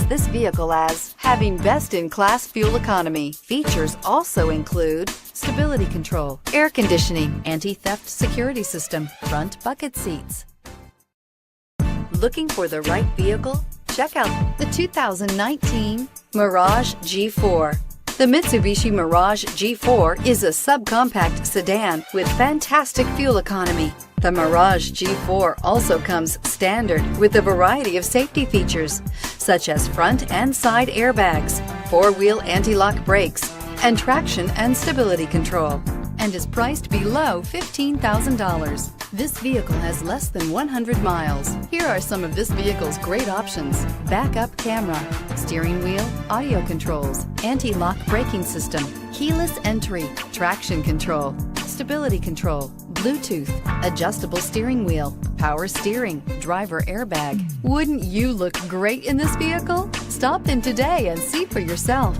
this vehicle as having best-in-class fuel economy. Features also include stability control, air conditioning, anti-theft security system, front bucket seats. Looking for the right vehicle? Check out the 2019 Mirage G4. The Mitsubishi Mirage G4 is a subcompact sedan with fantastic fuel economy. The Mirage G4 also comes standard with a variety of safety features, such as front and side airbags, four-wheel anti-lock brakes, and traction and stability control, and is priced below $15,000. This vehicle has less than 100 miles. Here are some of this vehicle's great options: backup camera, steering wheel audio controls, anti-lock braking system, keyless entry, traction control, stability control, Bluetooth, adjustable steering wheel, power steering, driver airbag. Wouldn't you look great in this vehicle? Stop in today and see for yourself.